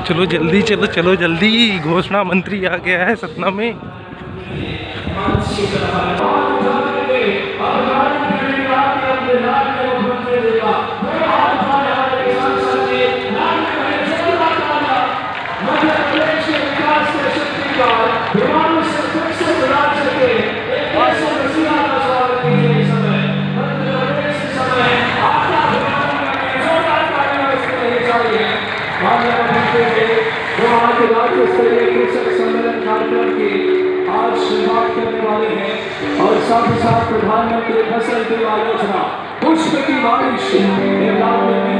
चलो जल्दी, चलो चलो जल्दी, घोषणा मंत्री आ गया है सतना में। राज्य स्तरीय कृषक सम्मेलन कार्यक्रम की आज शुरुआत करने वाले हैं और साथ ही साथ प्रधानमंत्री फसल बीमा योजना पुष्प की बारिश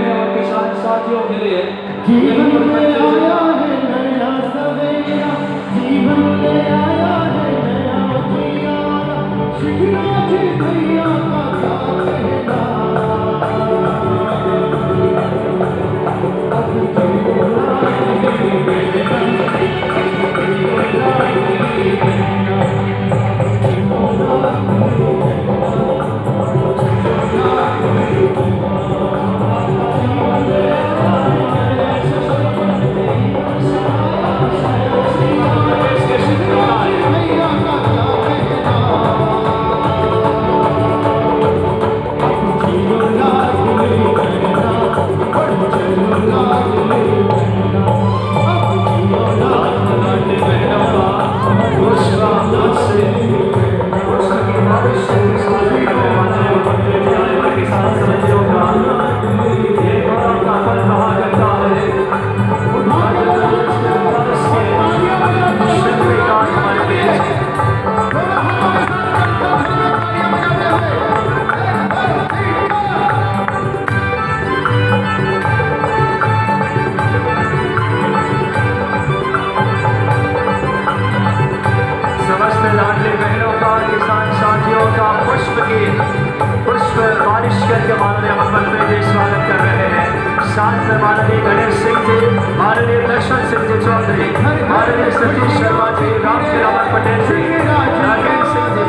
और किसान साथियों के लिए जीवन में आया है नया सवेरा, जीवन में आया है नया उजियारा, शिवराज भैया का कहना साथ में माननीय गणेश सिंह जी, माननीय दर्शन सिंह जी चौधरी, माननीय सतीश शर्मा जी, राम खिलावन पटेल जी, राकेश सिंह जी।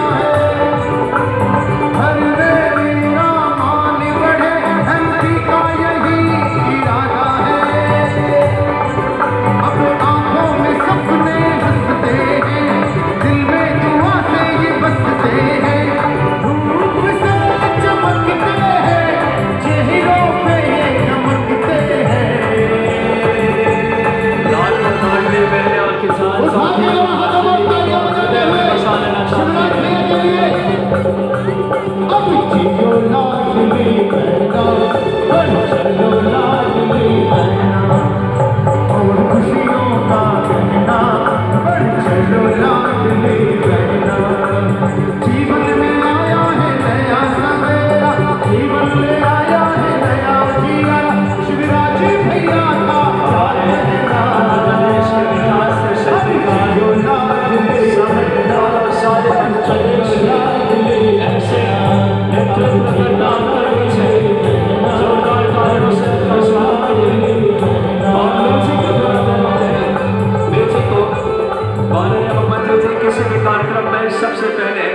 सबसे पहले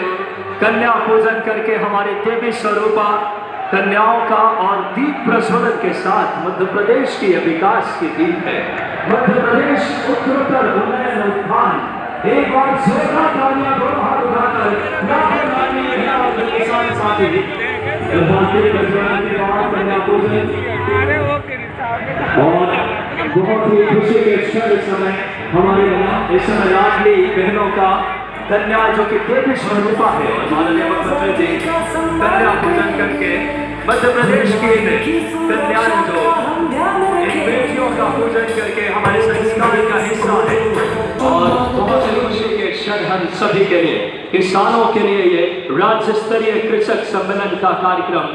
कन्या पूजन करके हमारे देवी स्वरूपा कन्याओं का और दीप प्रज्वलन के साथ मध्य प्रदेश की विकास की दीप है। मध्य प्रदेश उत्तरोत्तर उन्नयन उत्थान। एक बार जोरदार तालियां दोनों हाथ उठाकर किसान साथी प्रज्वलन के बाद कन्या पूजन और बहुत ही खुशी के क्षण समय हमारे इस समय लाडली बहनों का कन्या जो कि देवी स्वरूपा है और माननीय मुख्यमंत्री जी कन्या पूजन करके मध्य प्रदेश की कन्याएं जो इन बेटियों का पूजन करके हमारे संस्कार का हिस्सा है और बहुत ही खुशी के क्षण हम सभी के लिए, किसानों के लिए ये राज्य स्तरीय कृषक सम्मेलन का कार्यक्रम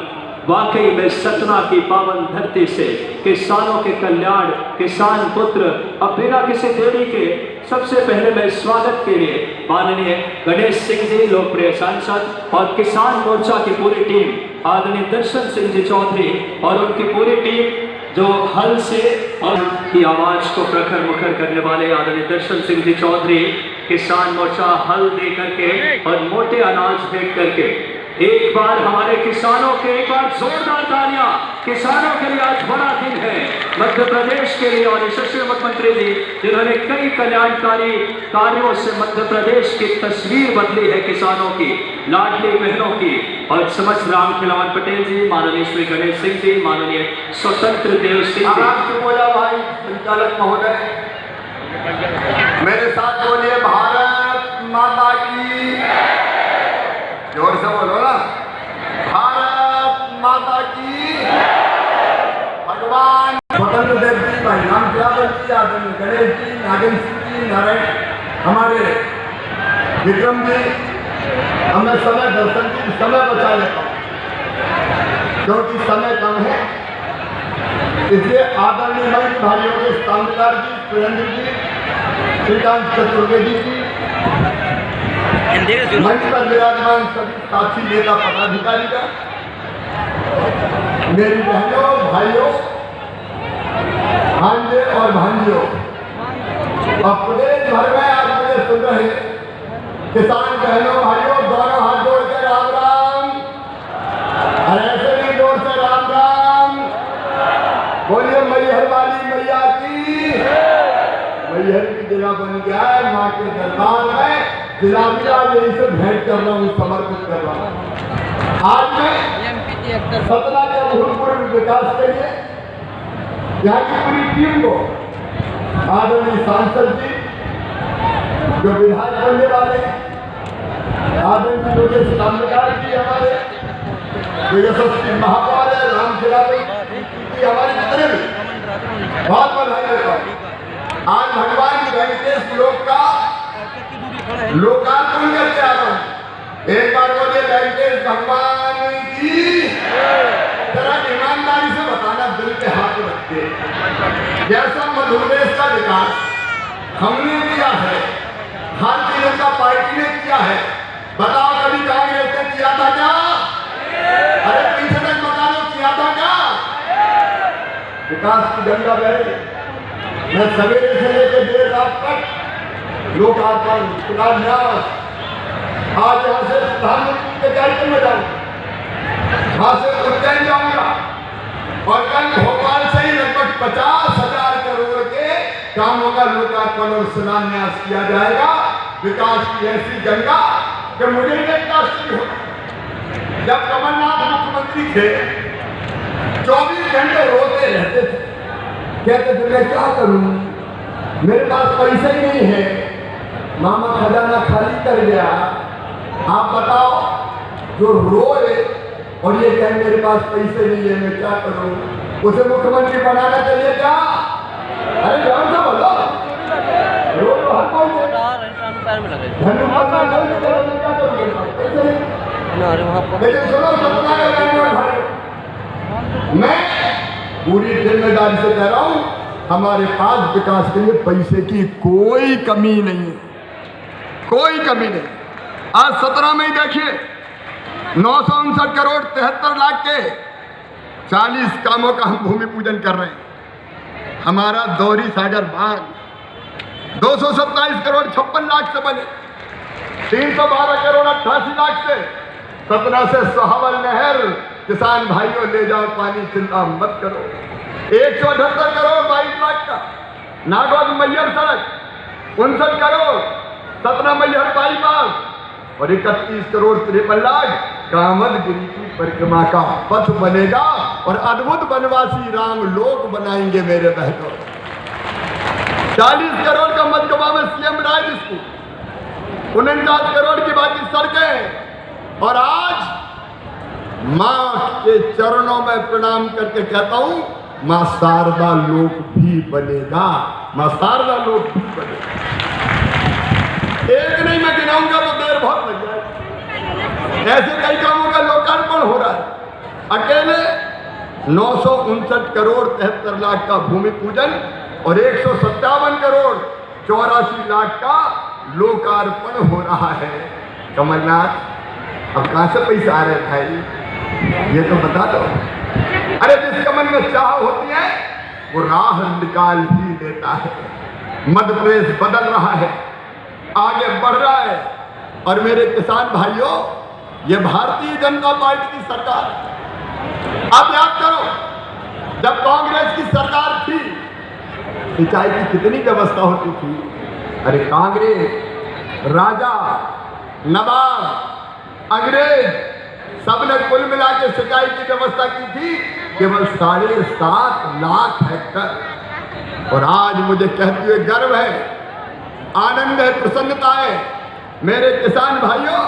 वाकई में सतना की पावन धरती से किसानों के कल्याण, किसान पुत्र अब बिना किसी देरी के सबसे पहले मैं स्वागत के लिए माननीय गणेश सिंह जी लोकप्रिय सांसद और किसान मोर्चा की पूरी टीम, आदरणीय दर्शन सिंह जी चौधरी और उनकी पूरी टीम जो हल से और की आवाज को प्रखर मुखर करने वाले आदरणीय दर्शन सिंह जी चौधरी, किसान मोर्चा हल दे करके और मोटे अनाज फेंक करके एक बार हमारे किसानों के एक बार जोरदार तालियां किसानों के लिए। आज बड़ा दिन है मध्य प्रदेश के लिए और यशस्वी मुख्यमंत्री जी जिन्होंने कई कल्याणकारी कार्यों से मध्य प्रदेश की तस्वीर बदली है, किसानों की, लाडली बहनों की। और समस्त राम खिलावन पटेल जी, माननीय श्री गणेश सिंह जी, माननीय स्वतंत्र देव सिंह जी। भाई संचालक महोदय, मेरे साथ बोलिए भारत माता की, जोर से बोलो ना, भारत माता की। भगवान स्वतंत्र देव जी, भाई राम खिलावन जी, आदरणीय गणेश जी, नागेंद्र सिंह जी, नारायण, हमारे विक्रम जी, हमें समय दर्शन की समय बचा लेता हूँ क्योंकि समय कम है, इसलिए आदरणीय मंच भाइयों के तामिलदार जी, सुरेंद्र जी, श्रीकांत चतुर्वेदी जी, मंच पर विराजमान सभी साथी नेता पदाधिकारी का, मेरी बहनों भाइयों, भांजे और भांजियों, अब प्रदेश भर में आज मुझे सुन रहे किसान बहनों भाइयों, दोनों हाथ जोड़ के राम राम, और ऐसे नहीं जोर से राम राम बोलिए। मैहर वाली मैया की, मैहर की जिला बन गया है माँ के दरबार में, जिला यही से भेंट कर रहा हूँ, समर्पित कर रहा हूँ। आज मैं सतना के भूतपूर्व विकास के लिए यहाँ की पूरी टीम को, आदरणीय सांसद जी जो विधायक बनने वाले, आदरणीय योगेश तामिलदार जी हमारे, जो यशस्वी महापौर है, राम खिलावन जी हमारे, जितने भी बहुत बधाई देता हूँ। आज भगवान वेंकटेश लोक का लोकार्पण करके आ रहा हूँ। एक बार बोलिए वेंकटेश भगवान की। जरा ईमानदारी से बताना, दिल के हाथ रख के, जैसा मध्य प्रदेश का विकास हमने किया है, भारतीय जनता पार्टी ने किया है, बताओ कभी कांग्रेस ने किया था क्या? अरे पीछे तक बता दो, किया था क्या? विकास की गंगा बह रही। मैं सवेरे से लेकर देर रात तक लोकार्पण, शिलान्यास, आज यहाँ से प्रधानमंत्री के कार्यक्रम में जाऊंगा, वहां से उज्जैन जाऊंगा, और कल भोपाल से ही लगभग 50,000 करोड़ के कामों का लोकार्पण और शिलान्यास किया जाएगा। विकास की ऐसी गंगा कि मुझे विकास नहीं हो। जब कमलनाथ मुख्यमंत्री थे 24 घंटे रोते रहते थे, कहते थे मैं क्या करूं, मेरे पास पैसे ही नहीं है, मामा खजाना खाली कर गया। आप बताओ, जो रोए और ये कहे मेरे पास पैसे नहीं है, मैं क्या करूं, उसे मुख्यमंत्री बनाना चाहिए क्या? अरे ध्यान से बोलो, रो हर कोई लेकिन सुनो सपना का कहने भाई, मैं पूरी जिम्मेदारी से कह रहा हूं, हमारे पास विकास के लिए पैसे की कोई कमी नहीं है, कोई कमी नहीं। आज 17 में ही देखिए 959 करोड़ 73 लाख के 40 कामों का हम भूमि पूजन कर रहे हैं। हमारा दौरी सागर बाग 227 करोड़ 56 लाख से बने, 312 करोड़ 88 लाख से, 17 से सोहावल नहर, किसान भाइयों ले जाओ पानी, चिंता मत करो। 178 करोड़ 22 लाख का नागौद मैहर सड़क, 59 करोड़ 17 मैहर बाईपास, और 31 करोड़ 53 लाख कामदगिरी की परिक्रमा का पथ बनेगा, और अद्भुत वनवासी राम लोक बनाएंगे मेरे बहनों। 40 करोड़ का मधुबा में सीएम राय स्कूल, 49 करोड़ की बाकी सड़कें, और आज मां के चरणों में प्रणाम करके कहता हूं, मां शारदा लोक भी बनेगा, मां शारदा लोक भी बनेगा। एक नहीं मैं गिनाऊंगा तो देर बहुत लग जाएगी, ऐसे कई कामों का लोकार्पण हो रहा है। अकेले 959 करोड़ 73 लाख का भूमि पूजन और 157 करोड़ 84 लाख का लोकार्पण हो रहा है। कमलनाथ अब कहां से पैसा आ रहे भाई, ये तो बता दो। अरे जिसके मन में चाह होती है वो राह निकाल ही लेता है। मध्य प्रदेश बदल रहा है, आगे बढ़ रहा है, और मेरे किसान भाइयों ये भारतीय जनता पार्टी की सरकार है। आप याद करो, जब कांग्रेस की सरकार थी, सिंचाई की कितनी व्यवस्था होती थी। अरे कांग्रेस, राजा, नवाब, अंग्रेज सबने कुल मिला के सिंचाई की व्यवस्था की थी केवल 7.5 लाख हेक्टर। और आज मुझे कहते हुए गर्व है, आनंद है, प्रसन्नता है मेरे किसान भाइयों।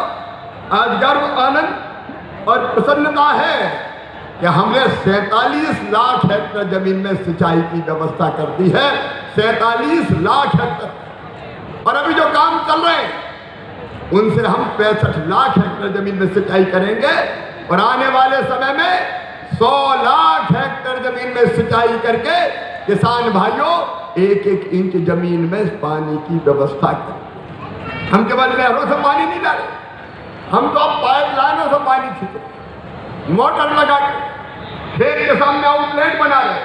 आज गर्व, आनंद और प्रसन्नता है कि हमने 47 लाख हेक्टर जमीन में सिंचाई की व्यवस्था कर दी है। 47 लाख हेक्टर। और अभी जो काम चल रहे हैं उनसे हम 65 लाख हेक्टर जमीन में सिंचाई करेंगे और आने वाले समय में 100 लाख हेक्टर जमीन में सिंचाई करके किसान भाइयों 1-1 इंच जमीन में पानी की व्यवस्था करें। हम केवल नहरों से पानी नहीं डालें, हम तो अब पाइप लाइनों से पानी खींचे, मोटर लगा के खेत के सामने आउटलेट बना रहे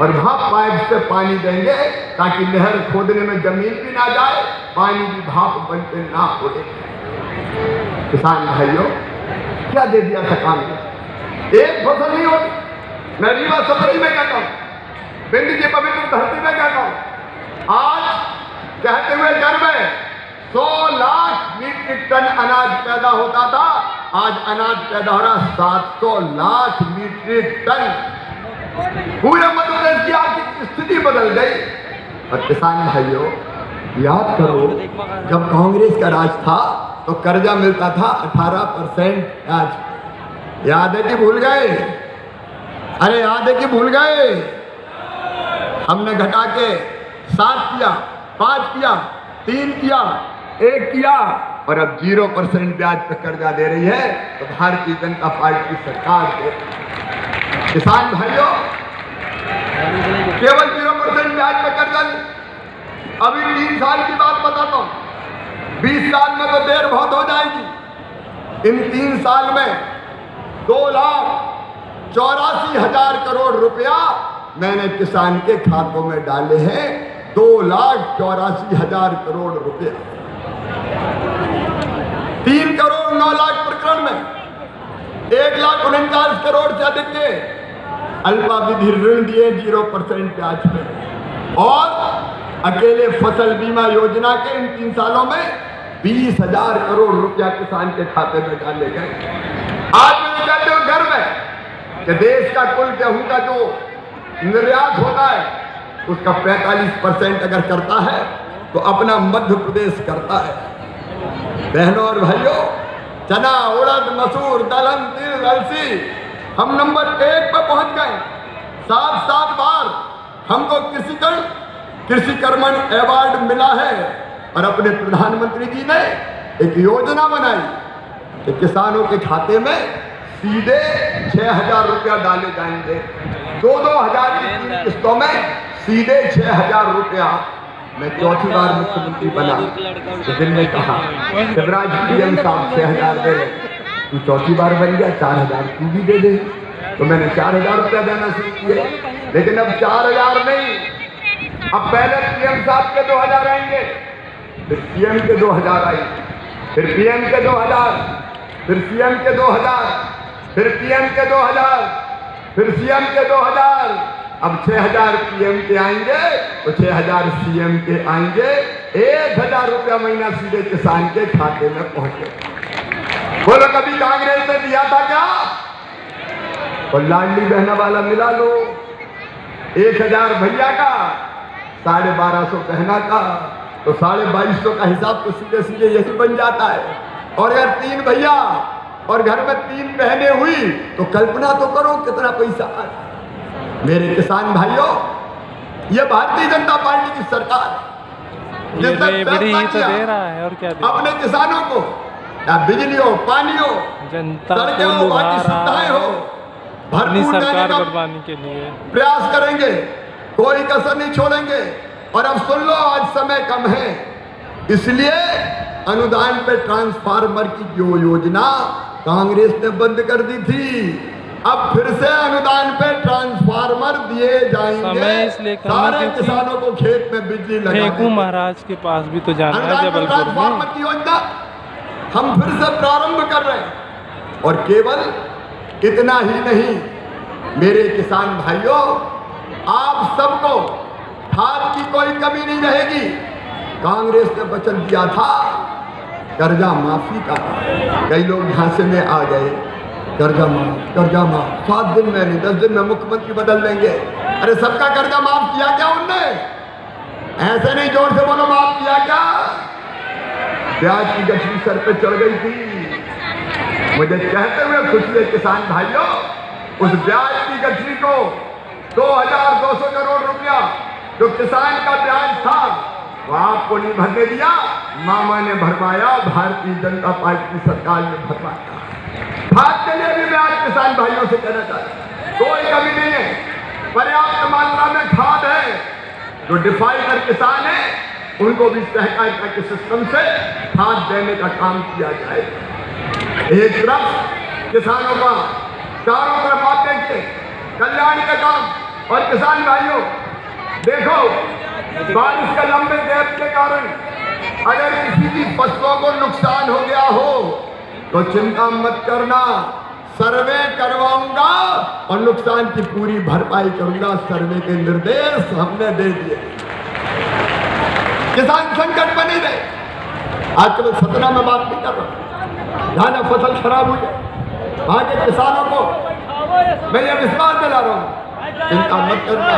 और वहां पाइप से पानी देंगे ताकि नहर खोदने में जमीन भी ना जाए, पानी भी भाप बनते ना उड़े। किसान भाइयों, क्या दे दिया था कांग्रेस? एक फसल नहीं होती। मैं रीवा सफरी में कहता हूँ, बिंद की पवित्र धरती में कहता हूँ, आज कहते हुए गर्व है 100 लाख मीट्रिक टन अनाज पैदा होता था, आज अनाज पैदा हो रहा 700 लाख मीट्रिक टन। पूरे मध्य प्रदेश की आर्थिक स्थिति बदल गई। और किसान भाइयों, याद करो, जब कांग्रेस का राज था तो कर्जा मिलता था 18%। आज याद है कि भूल गए? अरे याद है कि भूल गए? हमने घटा के 7 किया, 5 किया, 3 किया, 1 किया और अब 0% ब्याज पर कर्जा दे रही है। तो भारतीय जनता पार्टी की सरकार को किसान भाइयों केवल 0% ब्याज पर कर्जा दी। अभी 3 साल की बात बताता हूं, 20 साल में तो देर बहुत हो जाएगी। इन 3 साल में 2,84,000 करोड़ रुपया मैंने किसान के खातों में डाले हैं। 2,84,000 करोड़ रुपया। 3 करोड़ 9 लाख प्रकरण में 1,49 करोड़ से अधिक के अल्पावधि ऋण दिए 0% ब्याज पे। और अकेले फसल बीमा योजना के इन 3 सालों में 20,000 करोड़ रुपया किसान के खाते में डाले गए। आज मुझे कहते हुए गर्व है कि देश का कुल गेहूं का जो निर्यात होता है उसका 45% अगर करता है तो अपना मध्य प्रदेश करता है। बहनों और भाइयों, चना, उड़द, मसूर, दलहन, तिल, अलसी हम नंबर 1 पर पहुंच गए। 7 बार हमको कृषि कर्मण अवार्ड मिला है। और अपने प्रधानमंत्री जी ने एक योजना बनाई कि किसानों के खाते में सीधे 6,000 रुपया डाले जाएंगे। 2-2 हजार की 3 किस्तों में सीधे 6,000 रुपया। मैं 4थी बार मुख्यमंत्री बना तो दिन में कहा, शिवराज पीएम साहब 6,000 दे रहे, तू 4थी बार बन गया, 4,000 तू भी दे दे। तो मैंने 4,000 रुपया देना शुरू किया। लेकिन अब 4,000 नहीं, अब पहले पीएम साहब के 2,000 आएंगे, फिर सीएम के 2,000 आएंगे, फिर पीएम के 2,000, फिर सीएम के 2,000, फिर पीएम के 2,000, फिर सीएम के 2,000। अब 6,000 पीएम के आएंगे तो 6,000 सीएम के आएंगे। 1,000 रुपया महीना सीधे किसान के खाते में पहुंचे। बोलो, कभी कांग्रेस ने दिया था क्या? और लाडली बहना वाला मिला लो, 1,000 भैया का, 1,250 बहना का, तो 2,250 का हिसाब तो सीधे सीधे यही बन जाता है। और अगर 3 भैया और घर में 3 बहनें हुई तो कल्पना तो करो कितना पैसा आया। मेरे किसान भाइयों, ये भारतीय जनता पार्टी की सरकार जिसने फैसला किया दे रहा है और क्या अपने किसानों को, या बिजली हो, पानी हो, सड़कें हो, बाकी सुविधाएं हो, भरपूर देने का के लिए प्रयास करेंगे, कोई कसर नहीं छोड़ेंगे। और अब सुन लो, आज समय कम है, इसलिए अनुदान पे ट्रांसफार्मर की जो योजना कांग्रेस ने बंद कर दी थी, अब फिर से अनुदान पे ट्रांसफार्मर दिए जाएंगे। इसलिए सारे किसानों को खेत में बिजली लगा फेंकू महाराज के पास भी तो जाना है जबलपुर ट्रांसफार्मर की योजना हम फिर से प्रारंभ कर रहे हैं। और केवल इतना ही नहीं मेरे किसान भाइयों, आप सबको खाद की कोई कमी नहीं रहेगी। कांग्रेस ने वचन दिया था कर्जा माफी का, कई लोग झांसे में आ गए, कर्जा माफ 7 दिन में नहीं 10 दिन में मुख्यमंत्री बदल देंगे। अरे सबका कर्जा माफ किया क्या उनने? ऐसे नहीं, जोर से बोलो, माफ किया क्या? ब्याज की गठरी सर पे चढ़ गई थी। मुझे कहते हुए खुशी है किसान भाइयों, उस ब्याज की गठरी को 2200 करोड़ रुपया जो किसान का ब्याज था वो आपको नहीं भरने दिया, मामा ने भरवाया, भारतीय जनता पार्टी की सरकार ने भरवाया। खाद के लिए भी मैं आज किसान भाइयों से कहना चाहता हूं, कोई कमी नहीं है, पर्याप्त मात्रा में खाद है। जो डिफाल्टर किसान है उनको भी सहकारिता के सिस्टम से खाद देने का काम किया जाए। एक तरफ किसानों का चारों तरफ आप देखिए कल्याण का काम। और किसान भाइयों देखो, बारिश के लंबे गैप के कारण अगर किसी की फसलों को नुकसान हो गया हो तो चिंता मत करना, सर्वे करवाऊंगा और नुकसान की पूरी भरपाई करूंगा। सर्वे के निर्देश हमने दे दिए। किसान संकट में नहीं रहे। आज केवल सतना में बात नहीं कर रहा, जहां फसल खराब हुई है वहां के किसानों को मैं ये विश्वास दिला रहा हूं, चिंता मत करना।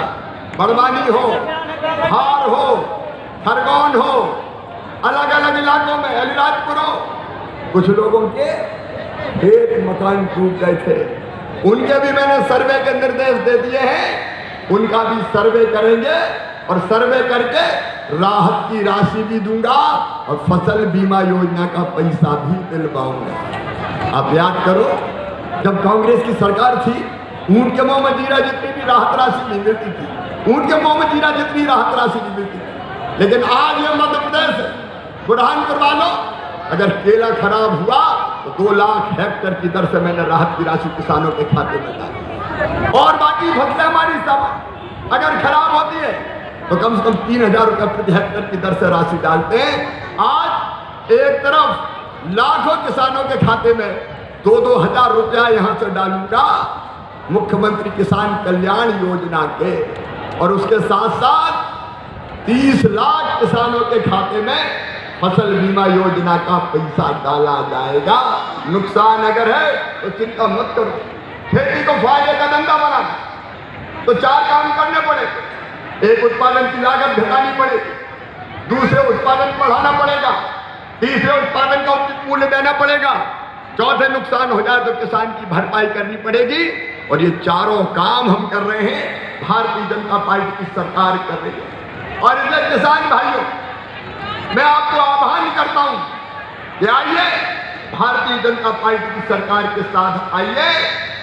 बड़वानी हो, धार हो, खरगोन हो, अलग अलग इलाकों में अलीराजपुर हो, कुछ लोगों के एक मकान टूट गए थे, उनके भी मैंने सर्वे के निर्देश दे दिए हैं। उनका भी सर्वे करेंगे और सर्वे करके राहत की राशि भी दूंगा और फसल बीमा योजना का पैसा भी दिलवाऊंगा। आप याद करो, जब कांग्रेस की सरकार थी, ऊंट के मुंह में जीरा जितनी भी राहत राशि नहीं मिलती थी, ऊंट के मुंह में जीरा जितनी राहत राशि नहीं मिलती थी। लेकिन आज ये मध्य प्रदेश है, बुरहानपुर वालों, अगर केला खराब हुआ तो 2 लाख हेक्टेयर की दर से मैंने राहत की राशि किसानों के खाते में डाली। और बाकी फसलें हमारी सब अगर खराब होती है तो कम से कम 3000 रुपये प्रति हेक्टेयर की दर से राशि डालते हैं। आज एक तरफ लाखों किसानों के खाते में 2-2 हजार रुपया यहां से डालूंगा मुख्यमंत्री किसान कल्याण योजना के, और उसके साथ साथ 30 लाख किसानों के खाते में फसल बीमा योजना का पैसा डाला जाएगा। नुकसान अगर है तो चिंता मत करो, खेती को फायदे का धंधा बनाना तो 4 काम करने पड़ेंगे। एक, उत्पादन की लागत घटानी पड़ेगी, दूसरे उत्पादन बढ़ाना पड़ेगा, तीसरे उत्पादन का उचित मूल्य देना पड़ेगा, चौथे नुकसान हो जाए तो किसान की भरपाई करनी पड़ेगी। और ये चारों काम हम कर रहे हैं, भारतीय जनता पार्टी की सरकार कर रही है। और इसलिए किसान भाइयों मैं आपको आह्वान करता हूं कि आइए भारतीय जनता पार्टी की सरकार के साथ आइए,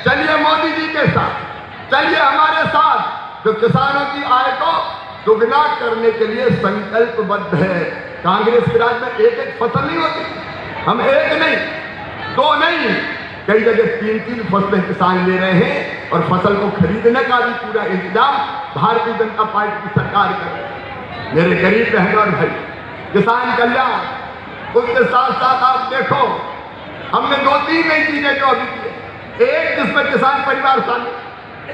चलिए मोदी जी के साथ, चलिए हमारे साथ, जो किसानों की आय को दुगना करने के लिए संकल्पबद्ध है। कांग्रेस के राज में एक फसल नहीं होती, हम एक नहीं, 2 नहीं, कई जगह 3-3 फसलें किसान ले रहे हैं और फसल को खरीदने का भी पूरा इंतजाम भारतीय जनता पार्टी की सरकार कर रही है। मेरे गरीब बहन और भाई, किसान कल्याण, उसके साथ साथ आप देखो हमने 2-3 नई चीजें जो अभी की। एक, जिसमें किसान परिवार शामिल,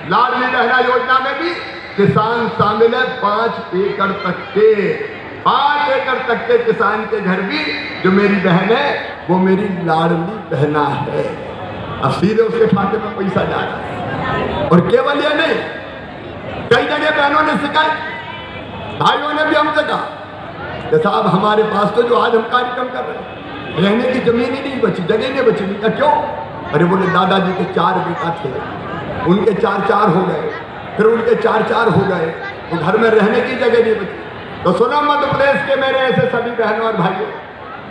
लाडली बहना योजना में भी किसान शामिल है। 5 एकड़ तक के 5 एकड़ तक के किसान के घर भी जो मेरी बहन है वो मेरी लाडली बहना है। अब सीधे उसके खाते में पैसा जा रहा है। और केवल ये नहीं, कई जगह बहनों ने शिकायत, भाइयों ने भी हमसे कहा कि साहब हमारे पास तो जो आज हम कार्यक्रम कर रहे हैं रहने की जमीन ही नहीं बची, जगह नहीं बची। नहीं, क्यों? अरे बोले दादाजी के 4 बेटा थे, उनके 4-4 हो गए, फिर उनके 4-4 हो गए, तो घर में रहने की जगह नहीं बची। तो सुनो मध्य प्रदेश के मेरे ऐसे सभी बहनों और भाइयों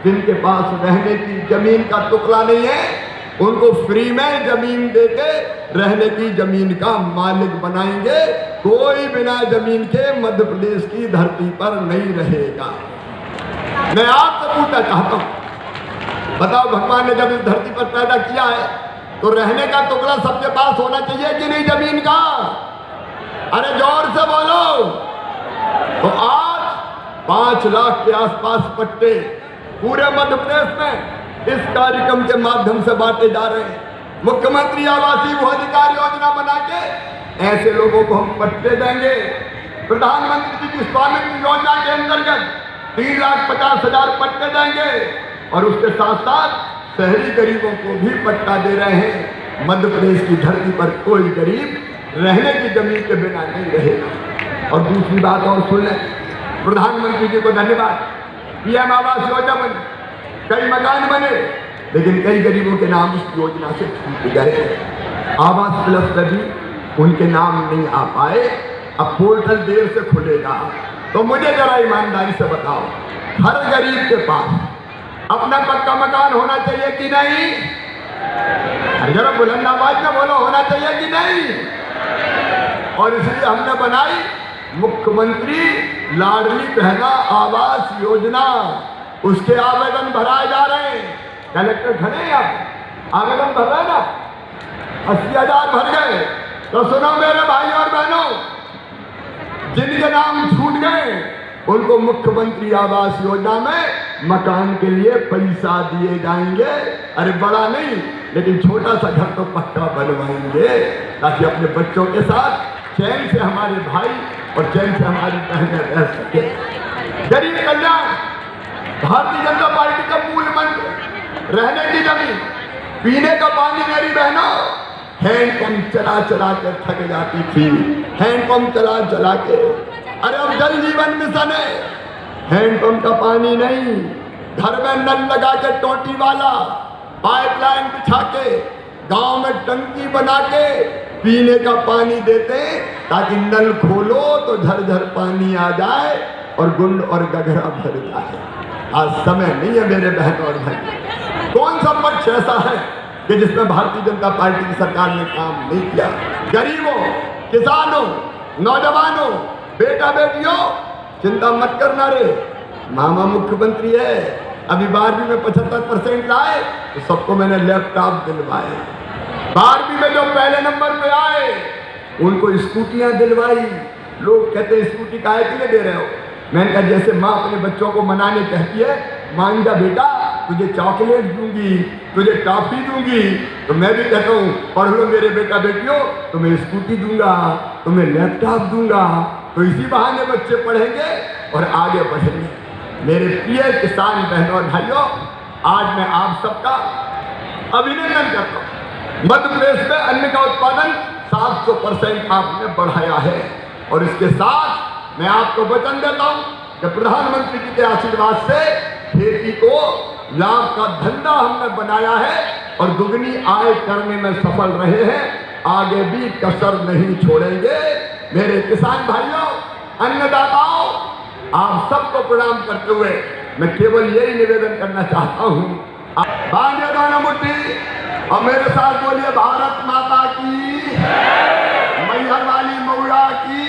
जिनके पास रहने की जमीन का टुकड़ा नहीं है, उनको फ्री में जमीन देके रहने की जमीन का मालिक बनाएंगे। कोई बिना जमीन के मध्य प्रदेश की धरती पर नहीं रहेगा। मैं आपसे पूछना चाहता हूं, बताओ भगवान ने जब इस धरती पर पैदा किया है तो रहने का टुकड़ा सबके पास होना चाहिए कि नहीं जमीन का? अरे जोर से बोलो। तो आज 5 लाख के आसपास पट्टे पूरे मध्य प्रदेश में इस कार्यक्रम के माध्यम से बांटे जा रहे हैं। मुख्यमंत्री आवासीय भू अधिकार योजना बना के ऐसे लोगों को हम पट्टे देंगे। प्रधानमंत्री जी की स्वामित्व योजना के अंतर्गत 3,50,000 पट्टे देंगे और उसके साथ साथ शहरी गरीबों को भी पट्टा दे रहे हैं। मध्य प्रदेश की धरती पर कोई गरीब रहने की जमीन के बिना नहीं रहेगा। और दूसरी बात और सुन लें, प्रधानमंत्री जी को धन्यवाद। पीएम आवास योजना बनी, कई मकान बने, लेकिन कई गरीबों के नाम इस योजना से छूट गए। आवास प्लस पे भी उनके नाम नहीं आ पाए। अब पोर्टल देर से खुलेगा, तो मुझे जरा ईमानदारी से बताओ, हर गरीब के पास अपना पक्का मकान होना चाहिए कि नहीं? अरे जरा बुलंद आवाज में बोलो, होना चाहिए कि नहीं? और इसलिए हमने बनाई मुख्यमंत्री लाडली बहना आवास योजना। उसके आवेदन भराए जा रहे हैं। कलेक्टर खड़े हैं, आप आवेदन भर रहे हैं ना? 80,000 भर गए। तो सुनो मेरे भाई और बहनों, जिनके नाम छूट गए उनको मुख्यमंत्री आवास योजना में मकान के लिए पैसा दिए जाएंगे। अरे बड़ा नहीं, लेकिन छोटा सा घर तो पक्का बनवाएंगे, ताकि अपने बच्चों के साथ चैन से हमारे भाई और चैन से हमारी बहनें रह सके। गरीब कल्याण भारतीय जनता पार्टी का मूल मंत्र। रहने की जमीन, पीने का पानी। मेरी बहनों, हैंडपंप चला चला के थक जाती थी, हैंडपंप चला चला के। अरे अब जल जीवन मिशन है, हैंडपंप का पानी नहीं, घर में नल लगा के टोटी वाला, पाइपलाइन बिछा के, गांव में टंकी बना के पीने का पानी देते, ताकि नल खोलो तो झरझर पानी आ जाए और गुंड और गघरा भर जाए। आज समय नहीं है मेरे बहन और भाई। कौन सा पक्ष ऐसा है कि जिसमें भारतीय जनता पार्टी की सरकार ने काम नहीं किया? गरीबों, किसानों, नौजवानों, बेटा बेटियों, चिंता मत करना रे, मामा मुख्यमंत्री है। अभी 12वीं में 75% लाए तो सबको मैंने लैपटॉप दिलवाए। 12वीं में जो पहले नंबर पे आए उनको स्कूटियां दिलवाई। लोग कहते हैं स्कूटी काहे के लिए दे रहे हो? मैंने कहा जैसे माँ अपने बच्चों को मनाने कहती है, मान जा बेटा तुझे चॉकलेट दूंगी, तुझे टॉफी दूंगी, तो मैं भी कहता हूँ पढ़ लो मेरे बेटा बेटियों, तुम्हें स्कूटी दूंगा, तुम्हें लैपटॉप दूंगा। तो इसी बहाने बच्चे पढ़ेंगे और आगे बढ़ेंगे। मेरे प्रिय किसान बहनों और भाइयों, आज मैं आप सबका अभिनंदन करता हूँ। मध्य प्रदेश में अन्न का उत्पादन 700% आपने बढ़ाया है और इसके साथ मैं आपको वचन देता हूँ कि प्रधानमंत्री जी के आशीर्वाद से खेती को लाभ का धंधा हमने बनाया है और दुगनी आय करने में सफल रहे हैं। आगे भी कसर नहीं छोड़ेंगे। मेरे किसान भाइयों, अन्नदाताओं, आप सबको प्रणाम करते हुए मैं केवल यही निवेदन करना चाहता हूँ, बांधे दोनों मुट्ठी और मेरे साथ बोलिए भारत माता की, मैहर वाली मौला की,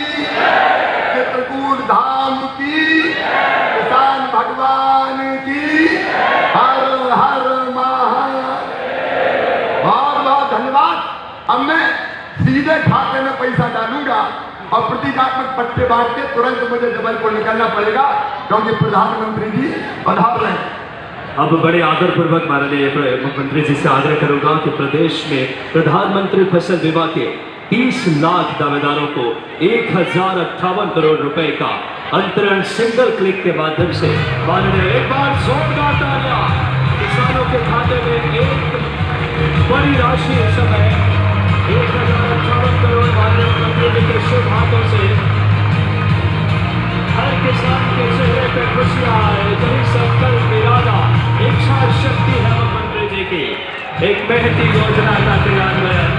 चित्रकूट धाम की, किसान भगवान की, हर हर महादेव। बहुत बहुत धन्यवाद। अब मैं सीधे खाते में पैसा डालूंगा और प्रतीकात्मक पट्टे बांट के तुरंत मुझे जबलपुर निकलना पड़ेगा, क्योंकि प्रधानमंत्री जी पधार रहे हैं। अब बड़े आदर पूर्वक माननीय मुख्यमंत्री जी से आग्रह करूंगा कि प्रदेश में प्रधानमंत्री फसल बीमा के 30 लाख दावेदारों को 1058 करोड़ रुपए का अंतरण सिंगल क्लिक के माध्यम से माननीय एक बार जोरदार तालियां। किसानों के खाते में एक बड़ी राशि इस समय 1058 करोड़ माननीय मुख्यमंत्री जी के शुभ हाथों से हर किसान के चेहरे पर खुशियां आए। यही संकल्प इरादा इच्छा शक्ति है मुख्यमंत्री जी की। एक महती योजना का क्रियान्वयन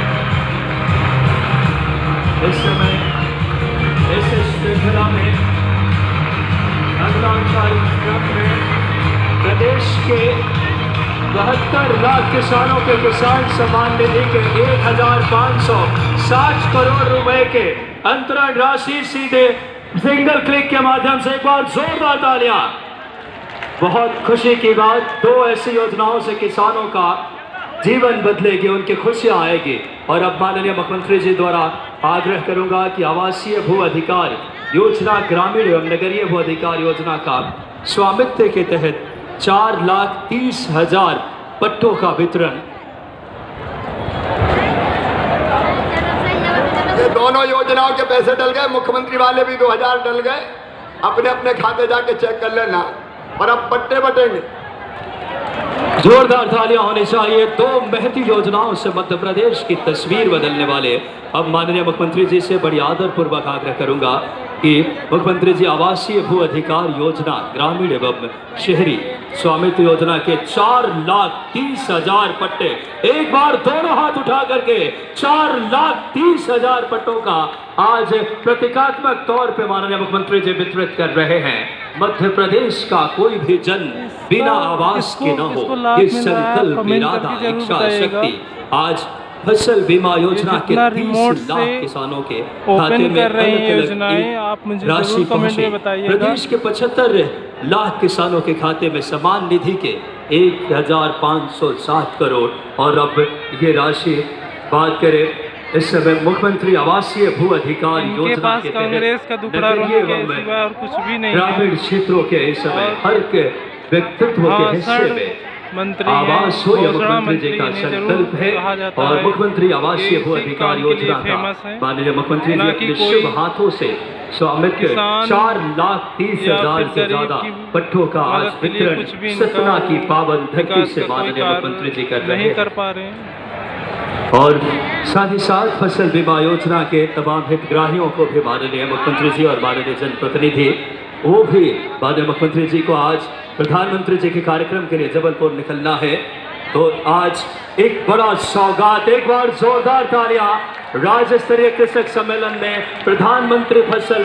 इस समय इस श्रृंखला में अगला कार्यक्रम में प्रदेश के 72 लाख किसानों के किसान सम्मान निधि के 1560 करोड़ रुपए के अंतरण राशि सीधे सिंगल क्लिक के माध्यम से एक बार जोरदार तालियां। बहुत खुशी की बात, 2 ऐसी योजनाओं से किसानों का जीवन बदलेगी, उनकी खुशियां आएगी। और अब माननीय मुख्यमंत्री जी द्वारा आग्रह करूंगा कि आवासीय भू अधिकार योजना, ग्रामीण एवं नगरीय भू अधिकार योजना का स्वामित्व के तहत 4,30,000 पट्टों का वितरण। ये दोनों योजनाओं के पैसे डल गए, मुख्यमंत्री वाले भी 2000 डल गए, अपने अपने खाते जाके चेक कर लेना, और अब पट्टे बटेंगे। जोरदार तालियां होनी चाहिए। दो महती योजनाओं से मध्य प्रदेश की तस्वीर बदलने वाले। अब माननीय मुख्यमंत्री जी से बड़ी आदर पूर्वक आग्रह करूंगा कि मुख्यमंत्री जी आवासीय भू अधिकार योजना ग्रामीण एवं शहरी स्वामित्व योजना के 4,30,000 पट्टे, एक बार दोनों हाथ उठा करके 4,30,000 पट्टों का आज प्रतीकात्मक तौर पे माननीय मुख्यमंत्री जी वितरित कर रहे हैं। मध्य प्रदेश का कोई भी जन बिना आवास के न हो, ये संकल्प, इरादा, इच्छा शक्ति आज फसल बीमा योजना के 30 लाख किसानों के खाते में अलग-अलग राशि पहुंचे। प्रदेश के 75 लाख किसानों के खाते में समान निधि के 1,507 करोड़। और अब ये राशि बात करें इस समय मुख्यमंत्री आवासीय भू अधिकार योजना के तहत ग्रामीण क्षेत्रों के इस समय हर के व्यक्तित्व के हिस्से में आवास हो, यह मुख्यमंत्री जी का संकल्प है। और मुख्यमंत्री आवासीय भू अधिकार योजना का माननीय मुख्यमंत्री जी अपने शुभ हाथों से स्वामित्व 4,30,000 से ज्यादा पट्टों का आज वितरण सतना की पावन धरती से माननीय मुख्यमंत्री जी कर रहे हैं। और साथ ही साथ फसल बीमा योजना के तमाम हितग्राहियों को भी माननीय मुख्यमंत्री जी और माननीय जनप्रतिनिधि वो भी माननीय मुख्यमंत्री जी को आज प्रधानमंत्री जी के कार्यक्रम के लिए जबलपुर निकलना है, तो आज एक बड़ा सौगात। एक बार जोरदार तालियां। राज्य स्तरीय कृषक सम्मेलन में प्रधानमंत्री फसल